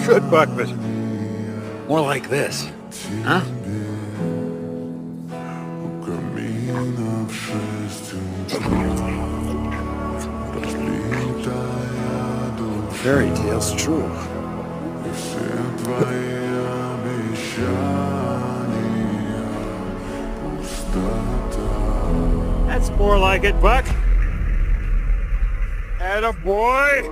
good, Buck, but more like this, huh? Fairy tales true. That's more like it, Buck. Atta boy.